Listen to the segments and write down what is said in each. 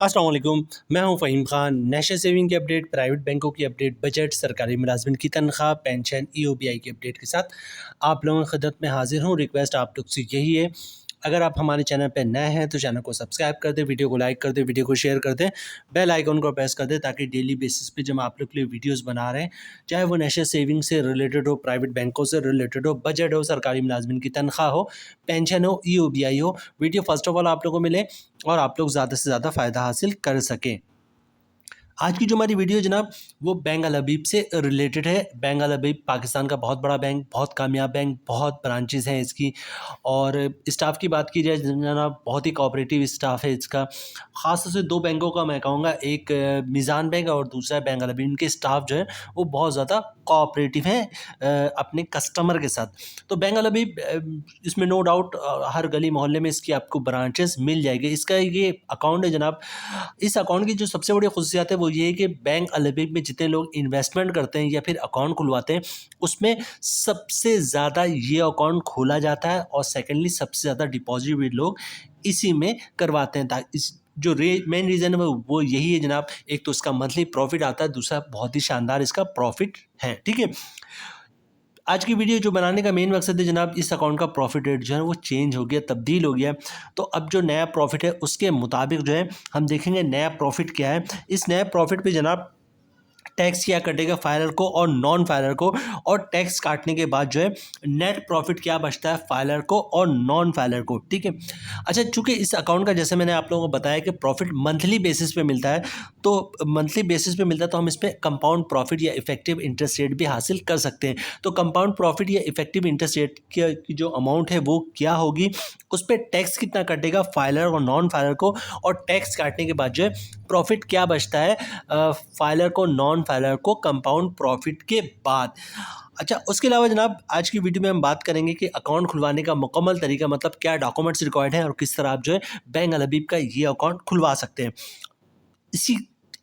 अस्सलाम वालेकुम, मैं हूं फ़हीम खान। नेशनल सेविंग की अपडेट, प्राइवेट बैंकों की अपडेट, बजट, सरकारी मुलाजमिन की तनख्वाह, पेंशन, ईओबीआई की अपडेट के साथ आप लोगों की खिदमत में हाजिर हूं। रिक्वेस्ट आप लोग से यही है, अगर आप हमारे चैनल पर नए हैं तो चैनल को सब्सक्राइब कर दें, वीडियो को लाइक कर दें, वीडियो को शेयर कर दें, बेल आइकन को प्रेस कर दें ताकि डेली बेसिस पे जब आप लोग के लिए वीडियोस बना रहे हैं, चाहे वो नेशनल सेविंग से रिलेटेड हो, प्राइवेट बैंकों से रिलेटेड हो, बजट हो, सरकारी मुलाजमिन की तनख्वाह हो, पेंशन हो, ईओबीआई हो, वीडियो फर्स्ट ऑफ ऑल आप लोगों को मिले और आप लोग ज़्यादा से ज़्यादा फ़ायदा हासिल कर सकें। आज की जो हमारी वीडियो जनाब वो बैंक अल हबीब से रिलेटेड है। बैंक अल हबीब पाकिस्तान का बहुत बड़ा बैंक, बहुत कामयाब बैंक, बहुत ब्रांचेज़ हैं इसकी। और स्टाफ की बात की जाए जनाब, बहुत ही कोऑपरेटिव स्टाफ है इसका। ख़ास तौर से दो बैंकों का मैं कहूँगा, एक मीज़ान बैंक और दूसरा बैंक अल हबीब। इनके स्टाफ जो है वो बहुत ज़्यादा कोऑपरेटिव हैं अपने कस्टमर के साथ। तो बैंक अल हबीब इसमें नो डाउट हर गली मोहल्ले में इसकी आपको ब्रांचेस मिल जाएगी। इसका ये अकाउंट है जनाब, इस अकाउंट की जो सबसे बड़ी खुशियात है वो ये है कि बैंक अल हबीब में जितने लोग इन्वेस्टमेंट करते हैं या फिर अकाउंट खुलवाते हैं, उसमें सबसे ज़्यादा ये अकाउंट खोला जाता है और सेकेंडली सबसे ज़्यादा डिपॉजिट भी लोग इसी में करवाते हैं। इस जो मेन रीज़न है वो यही है जनाब। एक तो इसका मंथली प्रॉफिट आता है, दूसरा बहुत ही शानदार इसका प्रॉफिट है। ठीक है, आज की वीडियो जो बनाने का मेन मकसद है जनाब, इस अकाउंट का प्रॉफिट रेट जो है वो चेंज हो गया, तब्दील हो गया। तो अब जो नया प्रॉफिट है उसके मुताबिक जो है हम देखेंगे नया प्रॉफिट क्या है। इस नए प्रॉफिट पे जनाब टैक्स क्या कटेगा फाइलर को और नॉन फाइलर को, और टैक्स काटने के बाद जो है नेट प्रॉफिट क्या बचता है फाइलर को और नॉन फाइलर को। ठीक है, अच्छा, चूंकि इस अकाउंट का जैसे मैंने आप लोगों को बताया कि प्रॉफिट मंथली बेसिस पे मिलता है, तो मंथली बेसिस पे मिलता है तो हम इस पर कंपाउंड प्रॉफिट या इफेक्टिव इंटरेस्ट रेट भी हासिल कर सकते हैं। तो कंपाउंड प्रॉफिट या इफेक्टिव इंटरेस्ट रेट की जो अमाउंट है वो क्या होगी, उस पर टैक्स कितना कटेगा फाइलर और नॉन फाइलर को, और टैक्स काटने के बाद जो है प्रॉफिट क्या बचता है फाइलर को नॉन फाइलर को कंपाउंड प्रॉफिट के बाद। अच्छा, उसके अलावा जनाब आज की वीडियो में हम बात करेंगे कि अकाउंट खुलवाने का मुकम्मल तरीका, मतलब क्या डॉक्यूमेंट्स रिक्वायर्ड हैं और किस तरह आप जो है बैंक अल हबीब का ये अकाउंट खुलवा सकते हैं।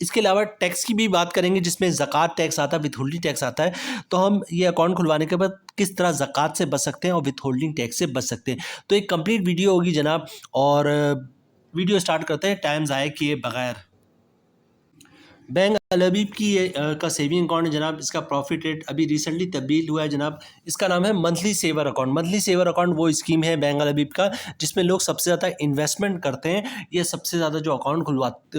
इसके अलावा टैक्स की भी बात करेंगे जिसमें ज़कात टैक्स आता है, विथहोल्डिंग टैक्स आता है। तो हम ये अकाउंट खुलवाने के बाद किस तरह ज़कात से बच सकते हैं और विथहोल्डिंग टैक्स से बच सकते हैं। तो एक कंप्लीट वीडियो होगी जनाब, और वीडियो स्टार्ट करते हैं टाइम ज़ाया किए बगैर। बैंक अल हबीब की ये का सेविंग अकाउंट है जनाब। इसका प्रॉफिट रेट अभी रिसेंटली तब्दील हुआ है जनाब। इसका नाम है monthly saver account. Monthly saver account वो स्कीम है बैंक अल हबीब का जिसमें लोग सबसे ज़्यादा इन्वेस्टमेंट करते हैं। ये सबसे ज़्यादा जो अकाउंट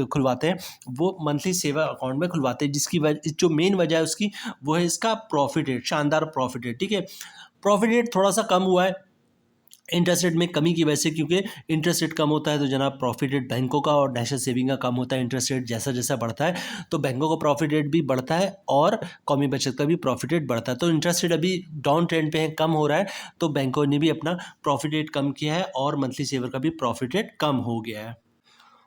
खुलवाते हैं वो मंथली सेवर अकाउंट में खुलवाते हैं, जिसकी जो मेन वजह है उसकी वो है इसका प्रॉफिट रेट, शानदार प्रॉफिट रेट। ठीक है, प्रॉफिट रेट थोड़ा सा कम हुआ है इंटरेस्ट रेट में कमी की वजह से, क्योंकि इंटरेस्ट रेट कम होता है तो जनाब प्रॉफिट रेट बैंकों का और नेशनल सेविंग का कम होता है। इंटरेस्ट रेट जैसा जैसा बढ़ता है तो बैंकों का प्रॉफिट रेट भी बढ़ता है और कौमी बचत का भी प्रॉफिट रेट बढ़ता है। तो इंटरेस्ट रेट अभी डाउन ट्रेंड पे है, कम हो रहा है, तो बैंकों ने भी अपना प्रॉफिट रेट कम किया है और मंथली सेवर का भी प्रॉफिट रेट कम हो गया है।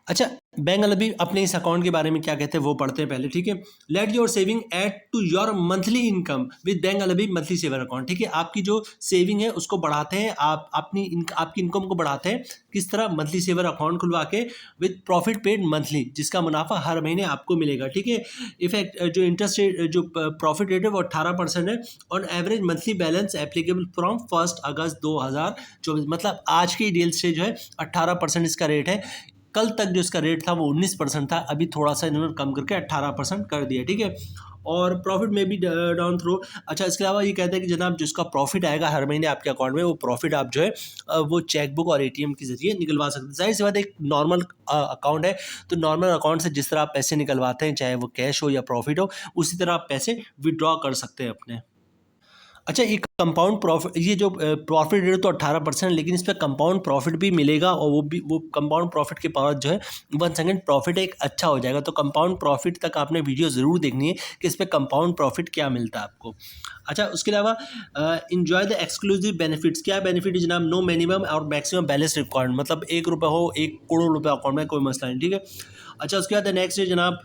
अच्छा, बैंक अल हबीब अपने इस अकाउंट के बारे में क्या कहते हैं वो पढ़ते हैं पहले। ठीक है, let your saving add to your monthly income with bank Al Habib monthly saver account. ठीक है, आपकी जो सेविंग है उसको बढ़ाते हैं, आप आपकी इनकम को बढ़ाते हैं किस तरह, मंथली सेवर अकाउंट खुलवा के विद प्रॉफिट पेड मंथली, जिसका मुनाफा हर महीने आपको मिलेगा। ठीक है, इफेक्ट जो इंटरेस्ट रेट जो प्रॉफिट रेट है वो 18% है on average monthly balance applicable from 1 अगस्त 2024। मतलब आज की डील से जो है 18% इसका रेट है। कल तक जो इसका रेट था वो 19% था, अभी थोड़ा सा इन्होंने कम करके 18% कर दिया। ठीक है, और प्रॉफिट में भी डाउन थ्रो। अच्छा, इसके अलावा ये कहते हैं कि जनाब जिसका प्रॉफिट आएगा हर महीने आपके अकाउंट में, वो प्रॉफिट आप जो है वो चेकबुक और एटीएम के जरिए निकलवा सकते हैं। जाहिर सी बात है, एक नॉर्मल अकाउंट है तो नॉर्मल अकाउंट से जिस तरह आप पैसे निकलवाते हैं, चाहे वो कैश हो या प्रॉफिट हो, उसी तरह आप पैसे विड्रॉ कर सकते हैं अपने। अच्छा, ये कंपाउंड प्रॉफिट, ये जो प्रॉफिट रेट तो 18%, लेकिन इस पर कंपाउंड प्रॉफिट भी मिलेगा और वो कंपाउंड प्रॉफिट के बाद जो है 1 सेकेंड प्रॉफिट एक अच्छा हो जाएगा। तो कंपाउंड प्रॉफिट तक आपने वीडियो ज़रूर देखनी है कि इस पर कंपाउंड प्रॉफिट क्या मिलता है आपको। अच्छा, उसके अलावा इन्जॉय द एक्सक्लूसिव बेनिफिट्स। क्या बेनिफिट है जनाब, नो मिनिमम और मैक्सिमम बैलेंस रिक्वायर्ड, मतलब 1 रुपये हो 1 करोड़ रुपये अकाउंट में कोई मसला नहीं। ठीक है, अच्छा, उसके बाद नेक्स्ट है जनाब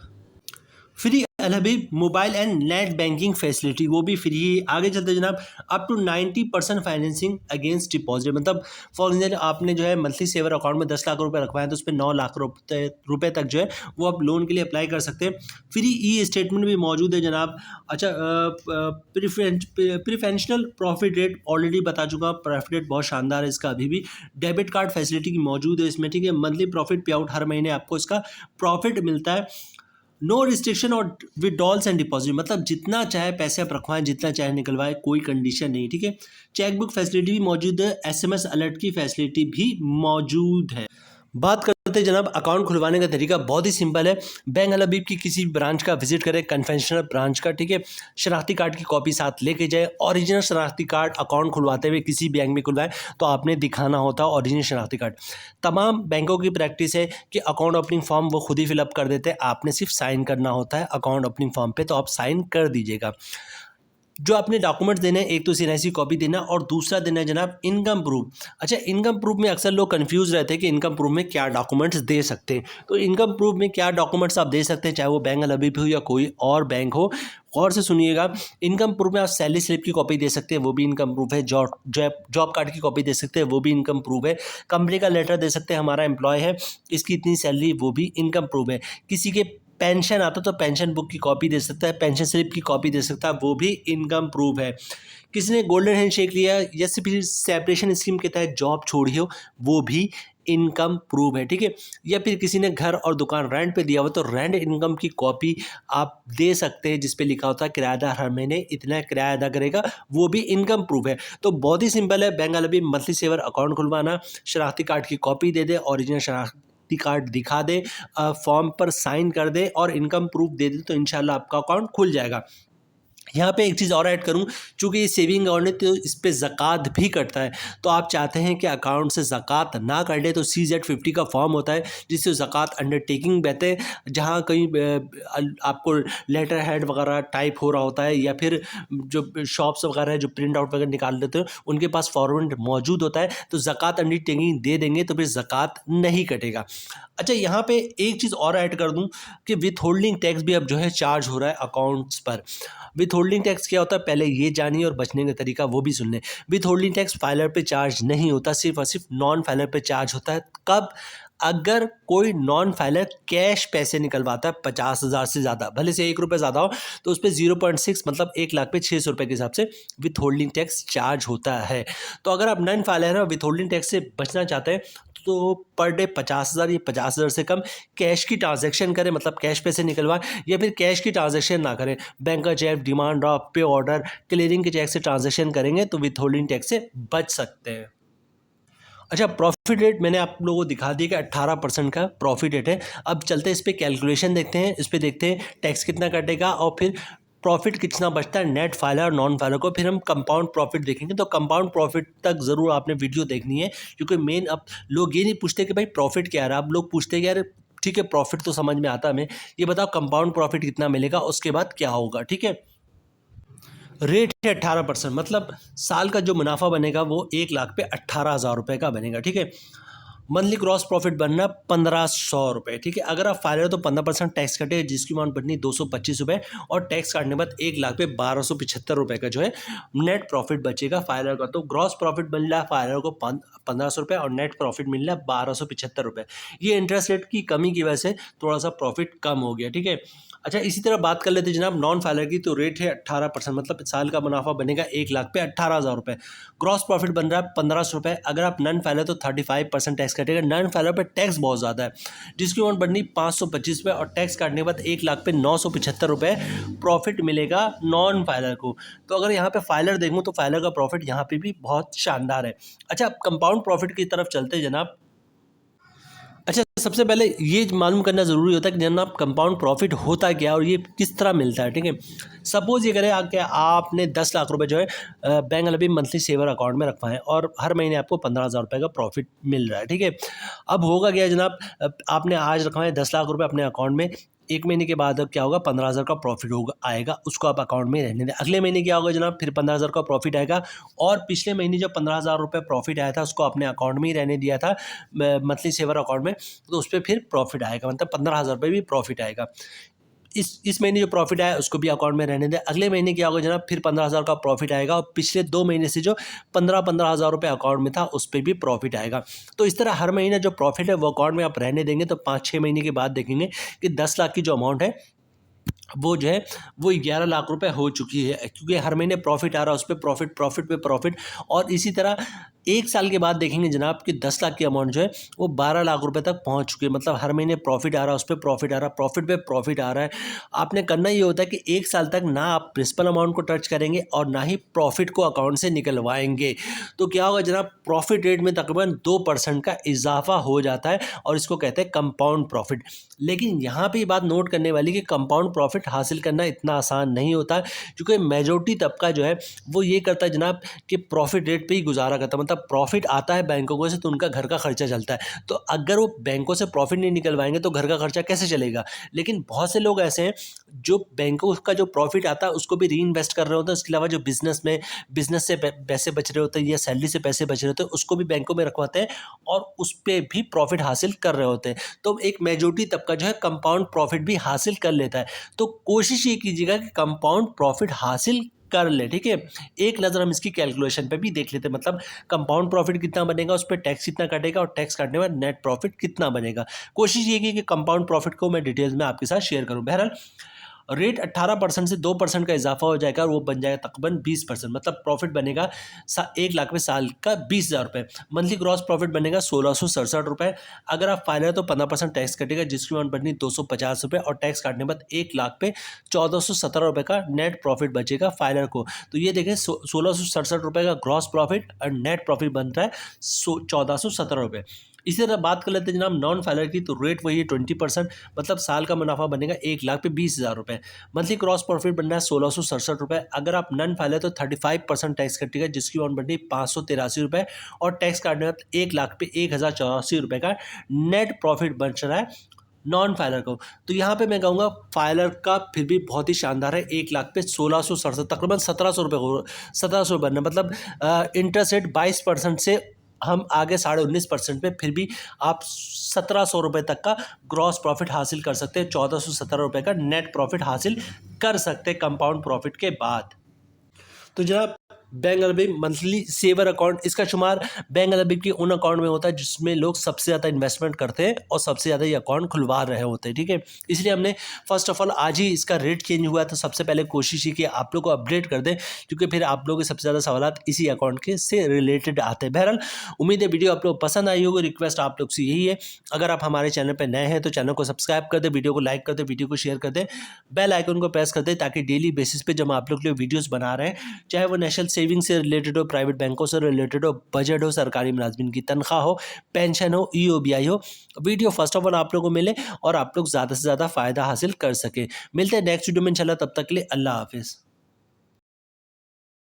free Al Habib mobile and net banking facility वो भी फ्री है। आगे चलते जनाब up to 90% financing against deposit, मतलब फॉर एग्जाम्पल आपने जो है मंथली सेवर अकाउंट में 10 लाख रुपए रखवाए तो उस पर 9 लाख रुपए तक जो है वो आप लोन के लिए अप्लाई कर सकते हैं। फ्री ई स्टेटमेंट भी मौजूद है जनाब। अच्छा, प्रिफरेंशियल प्रॉफिट रेट ऑलरेडी बता चुका, प्रॉफिट रेट बहुत शानदार है इसका। अभी भी डेबिट कार्ड फैसिलिटी की मौजूद है इसमें, ठीक है। मंथली प्रॉफिट पे आउट, हर महीने आपको इसका प्रॉफिट मिलता है। नो रिस्ट्रिक्शन और विड्रॉल्स एंड डिपॉजिट, मतलब जितना चाहे पैसे आप रखवाएं, जितना चाहे निकलवाएं, कोई कंडीशन नहीं, ठीक है। चेकबुक फैसिलिटी भी मौजूद है, एसएमएस अलर्ट की फैसिलिटी भी मौजूद है। बात करते हैं जनाब अकाउंट खुलवाने का तरीका, बहुत ही सिंपल है। बैंक अल हबीब की किसी भी ब्रांच का विजिट करें, कन्वेंशनल ब्रांच का, ठीक है। शनाख्ती कार्ड की कॉपी साथ लेके जाए। ओरिजिनल शनाख्ती कार्ड अकाउंट खुलवाते हुए किसी बैंक में खुलवाएं तो आपने दिखाना होता है ओरिजिनल शनाख्ती कार्ड। तमाम बैंकों की प्रैक्टिस है कि अकाउंट ओपनिंग फॉर्म वो खुद ही फिलअप कर देते हैं, आपने सिर्फ साइन करना होता है अकाउंट ओपनिंग फॉर्म पे, तो आप साइन कर दीजिएगा। जो आपने डॉक्यूमेंट्स देने हैं, एक तो सीएनआईसी कॉपी देना और दूसरा देना है जनाब इनकम प्रूफ। अच्छा, इनकम प्रूफ में अक्सर लोग कंफ्यूज रहते हैं कि इनकम प्रूफ में क्या डॉक्यूमेंट्स दे सकते हैं। तो इनकम प्रूफ में क्या डॉक्यूमेंट्स आप दे सकते हैं, चाहे वो बैंक अल हबीब हो या कोई और बैंक हो, गौर से सुनिएगा। इनकम प्रूफ में आप सैलरी स्लिप की कॉपी दे सकते हैं, वो भी इनकम प्रूफ है। जॉब कार्ड की कॉपी दे सकते हैं, वो भी इनकम प्रूफ है। कंपनी का लेटर दे सकते हैं, हमारा एम्प्लॉय है, इसकी इतनी सैलरी, वो भी इनकम प्रूफ है। किसी के पेंशन आता तो पेंशन बुक की कॉपी दे सकता है, पेंशन स्लिप की कॉपी दे सकता है, वो भी इनकम प्रूफ है। किसी ने गोल्डन हैंडशेक लिया या फिर सेपरेशन स्कीम के तहत जॉब छोड़ी हो, वो भी इनकम प्रूफ है, ठीक है। या फिर किसी ने घर और दुकान रेंट पे दिया हुआ तो रेंट इनकम की कॉपी आप दे सकते हैं, जिसपे लिखा होता है किराएदार हर महीने इतना किराया अदा करेगा, वो भी इनकम प्रूफ है। तो बहुत ही सिंपल है, bank Al Habib monthly saver account खुलवाना, शनाख्ती कार्ड की कॉपी दे दे, ओरिजिनल शनाख्ती कार्ड दिखा दे, फॉर्म पर साइन कर दे और इनकम प्रूफ दे दे, तो इंशाल्लाह आपका अकाउंट खुल जाएगा। यहाँ पे एक चीज़ और ऐड करूँ, चूँकि ये सेविंग अकाउंट है तो इस पे ज़कात भी कटता है। तो आप चाहते हैं कि अकाउंट से ज़कात ना कटे तो CZ50 का फॉर्म होता है, जिससे ज़कात अंडरटेकिंग बहते हैं। जहाँ कहीं आपको लेटर हेड वगैरह टाइप हो रहा होता है, या फिर जो शॉप्स वगैरह है जो प्रिंट आउट वगैरह निकाल लेते हैं, उनके पास फॉर्मेट मौजूद होता है, तो ज़कात अंडरटेकिंग दे देंगे तो फिर ज़कात नहीं कटेगा। अच्छा, यहाँ पे एक चीज़ और ऐड कर दूँ कि विथ होल्डिंग टैक्स भी अब जो है चार्ज हो रहा है अकाउंट्स पर। विथ होल्डिंग टैक्स क्या होता है, पहले ये जानिए, और बचने का तरीका वो भी सुन लें। विथ होल्डिंग टैक्स फाइलर पे चार्ज नहीं होता, सिर्फ और सिर्फ नॉन फाइलर पे चार्ज होता है। कब? अगर कोई नॉन फाइलर कैश पैसे निकलवाता है 50,000 से ज़्यादा, भले से 1 रुपये ज़्यादा हो, तो उस पर 0.6 मतलब 1 लाख पे 600 रुपये के हिसाब से विथ होल्डिंग टैक्स चार्ज होता है। तो अगर आप नॉन फाइलर हैं और विथ होल्डिंग टैक्स से बचना चाहते हैं तो पर डे 50,000 या 50,000 से कम कैश की ट्रांजैक्शन करें, मतलब कैश पैसे निकलवाएं, या फिर कैश की ट्रांजैक्शन ना करें, बैंक का चेक, डिमांड ड्राफ्ट, पे ऑर्डर, क्लियरिंग के चेक से ट्रांजैक्शन करेंगे तो विथ होल्डिंग टैक्स से बच सकते हैं। अच्छा, प्रॉफिट रेट मैंने आप लोगों को दिखा दिया कि 18% का प्रॉफिट रेट है। अब चलते हैं इस पे कैलकुलेशन देखते हैं, इस पे देखते हैं टैक्स कितना कटेगा और फिर प्रॉफिट कितना बचता है नेट फाइलर और नॉन फाइलर को। फिर हम कंपाउंड प्रॉफिट देखेंगे, तो कंपाउंड प्रॉफिट तक ज़रूर आपने वीडियो देखनी है, क्योंकि मेन अब लोग ये नहीं पूछते कि भाई प्रॉफिट क्या है, अब लोग पूछते हैं कि यार ठीक है प्रॉफिट तो समझ में आता है हमें, ये बताओ कंपाउंड प्रॉफिट कितना मिलेगा, उसके बाद क्या होगा, ठीक है। रेट है 18%, मतलब साल का जो मुनाफा बनेगा वो 1 लाख पे 18,000 रुपये का बनेगा, ठीक है। मंथली क्रॉस प्रॉफिट बनना 1,500 रुपये, ठीक है। अगर आप फाइलर हो तो 15% टैक्स कटे, जिसकी अमाउंट बननी 225 रुपये, और टैक्स काटने के बाद 1 लाख पे 1,275 रुपये का जो है नेट प्रॉफिट बचेगा फाइलर का। तो ग्रॉस प्रॉफिट मिल रहा है फाइलर को 1,500 रुपये और नेट प्रॉफिट मिल रहा है 1,275 रुपये। ये इंटरेस्ट रेट की कमी की वजह से थोड़ा सा प्रॉफिट कम हो गया, ठीक है। अच्छा, इसी तरह बात कर लेते हैं जनाब नॉन फाइलर की, तो रेट है 18%, मतलब साल का मुनाफा बनेगा 1 लाख पे 18,000 रुपये। ग्रॉस प्रॉफिट बन रहा है 1,500 रुपये। अगर आप नॉन फाइलर तो 35% टैक्स कटेगा। नॉन फाइलर पे टैक्स बहुत ज़्यादा है, जिसकी अमाउंट बननी 525 रुपये, और टैक्स काटने के बाद 1 लाख पे 975 रुपये प्रॉफिट मिलेगा नॉन फाइलर को। तो अगर यहाँ पे फाइलर देखूँ तो फाइलर का प्रॉफिट यहाँ पे भी बहुत शानदार है। अच्छा, अब कंपाउंड प्रॉफिट की तरफ चलते हैं जनाब। अच्छा, सबसे पहले ये मालूम करना ज़रूरी होता है कि जनाब कंपाउंड प्रॉफिट होता क्या और ये किस तरह मिलता है, ठीक है। सपोज़ ये करें कि आपने 10 लाख रुपए जो है bank Al Habib monthly saver account में रखवाएं और हर महीने आपको 15,000 रुपये का प्रॉफिट मिल रहा है, ठीक है। अब होगा क्या जनाब, आपने आज रखवाएं 10 लाख रुपये अपने अकाउंट में, 1 महीने के बाद अब क्या होगा 15,000 का प्रॉफिट होगा आएगा, उसको आप अकाउंट में रहने दें। अगले महीने क्या होगा जनाब, फिर 15,000 का प्रॉफिट आएगा, और पिछले महीने जो 15,000 रुपये प्रॉफिट आया था उसको अपने अकाउंट में ही रहने दिया था मंथली सेवर अकाउंट में, तो उस पर फिर प्रॉफिट आएगा, मतलब 15,000 रुपये भी प्रॉफिट आएगा। इस महीने जो प्रॉफिट आया उसको भी अकाउंट में रहने दें। अगले महीने क्या होगा जनाब, फिर 15,000 का प्रॉफिट आएगा और पिछले 2 महीने से जो 15,000 रुपये अकाउंट में था उस पर भी प्रॉफिट आएगा। तो इस तरह हर महीने जो प्रॉफिट है वो अकाउंट में आप रहने देंगे तो 5-6 महीने के बाद देखेंगे कि 10 लाख की जो अमाउंट है वो जो है वो 11 लाख रुपए हो चुकी है, क्योंकि हर महीने प्रॉफिट आ रहा है, उस पर प्रॉफिट प्रॉफिट पे प्रॉफिट। और इसी तरह 1 साल के बाद देखेंगे जनाब कि 10 लाख की अमाउंट जो है वो 12 लाख रुपए तक पहुंच चुकी है। मतलब हर महीने प्रॉफिट आ रहा है, उस पर प्रॉफिट आ रहा है, प्रॉफिट पे प्रॉफिट आ रहा है। आपने करना ये होता है कि 1 साल तक ना आप प्रिंसिपल अमाउंट को टच करेंगे और ना ही प्रॉफिट को अकाउंट से निकलवाएंगे। तो क्या होगा जनाब, प्रॉफिट रेट में तकरीबन 2% का इजाफा हो जाता है और इसको कहते हैं कंपाउंड प्रॉफिट। लेकिन यहाँ पे बात नोट करने वाली कि कंपाउंड प्रॉफिट हासिल करना इतना आसान नहीं होता, क्योंकि मेजॉरिटी तबका जो है वो ये करता है जनाब कि प्रॉफिट रेट पे ही गुजारा करता है। मतलब प्रॉफिट आता है बैंकों से तो उनका घर का खर्चा चलता है, तो अगर वो बैंकों से प्रॉफिट नहीं निकलवाएंगे तो घर का खर्चा कैसे चलेगा। लेकिन बहुत से लोग ऐसे हैं जो बैंकों का जो प्रॉफिट आता है उसको भी री इन्वेस्ट कर रहे होते हैं। उसके अलावा जो बिजनेस से पैसे बच रहे होते हैं या सैलरी से पैसे बच रहे होते हैं उसको भी बैंकों में रखवाते हैं और उस पर भी प्रॉफिट हासिल कर रहे होते हैं। तो एक मेजॉरिटी तबका जो है कंपाउंड प्रॉफिट भी हासिल कर लेता है। तो कोशिश ये कीजिएगा कि कंपाउंड प्रॉफिट हासिल कर ले, ठीक है। एक नज़र हम इसकी कैलकुलेशन पे भी देख लेते हैं। मतलब कंपाउंड प्रॉफिट कितना बनेगा, उस पर टैक्स कितना कटेगा और टैक्स काटने में नेट प्रॉफिट कितना बनेगा। कोशिश ये की कि कंपाउंड प्रॉफिट को मैं डिटेल्स में आपके साथ शेयर करूं। बहरहाल रेट 18% से 2% का इजाफा हो जाएगा और वो बन जाएगा तकरीबन 20%। मतलब प्रॉफिट बनेगा 1 लाख में साल का 20,000 रुपये। मंथली ग्रॉस प्रॉफिट बनेगा 1667 रुपये। अगर आप फाइनल है तो 15% टैक्स कटेगा, जिसकी अमाउंट बनी 250 रुपये और टैक्स काटने के बाद 1 लाख पे 1417 रुपये का नेट प्रॉफिट बचेगा फाइनल को। तो ये देखें 1667 रुपये का ग्रॉस प्रॉफिट और नेट प्रॉफिट बन रहा है 1417 रुपये। इसी तरह बात कर लेते हैं जनाब नॉन फाइलर की, तो रेट वही है 20%। मतलब साल का मुनाफा बनेगा 1 लाख पे 20,000 रुपये। मंथली क्रॉस प्रॉफिट बनना है 1667 रुपये। अगर आप नॉन फाइलर तो 35% टैक्स कटेगा, जिसकी अमाउंट बननी 583 रुपये और टैक्स काटने के बाद 1 लाख पे 1,084 रुपये का नेट प्रॉफिट बन रहा है नॉन फाइलर को। तो यहाँ पे मैं कहूँगा फाइलर का फिर भी बहुत ही शानदार है। 1 लाख पे 1667 तकरीबन 1,700 रुपये को 1,700 बनना। मतलब इंटरेस्ट रेट 22% से हम आगे 19.5% पे फिर भी आप 1,700 रुपये तक का ग्रॉस प्रॉफिट हासिल कर सकते हैं। 1,417 रुपये का नेट प्रॉफिट हासिल कर सकते हैं कंपाउंड प्रॉफिट के बाद। तो जनाब बैंक अलबीब मंथली सेवर अकाउंट, इसका शुमार बैंक अलबीब के उन अकाउंट में होता है जिसमें लोग सबसे ज़्यादा इन्वेस्टमेंट करते हैं और सबसे ज़्यादा ये अकाउंट खुलवा रहे होते हैं, ठीक है। इसलिए हमने फर्स्ट ऑफ ऑल आज ही इसका रेट चेंज हुआ, तो सबसे पहले कोशिश ही कि आप लोग को अपडेट कर दें, क्योंकि फिर आप लोगों के सबसे ज़्यादा सवाल इसी अकाउंट के से रिलेटेड आते हैं। बहरहाल उम्मीद है वीडियो आप लोग पसंद आई होगी। रिक्वेस्ट आप लोग से यही है, अगर आप हमारे चैनल पर नए हैं तो चैनल को सब्सक्राइब कर दें, वीडियो को लाइक कर दें, वीडियो को शेयर कर दें, बेल आइकन को प्रेस कर दें, ताकि डेली बेसिस पे जब आप लोग के लिए वीडियोज़ बना रहे हैं, चाहे वो नेशनल सेविंग से रिलेटेड हो, प्राइवेट बैंकों से रिलेटेड हो, बजट हो, सरकारी मुलाजमिन की तनख्वाह हो, पेंशन हो, EOBI हो, वीडियो फर्स्ट ऑफ ऑल आप लोगों को मिले और आप लोग ज़्यादा से ज़्यादा फ़ायदा हासिल कर सके। मिलते हैं नेक्स्ट वीडियो में इंशाल्लाह, तब तक के लिए अल्लाह हाफिज़।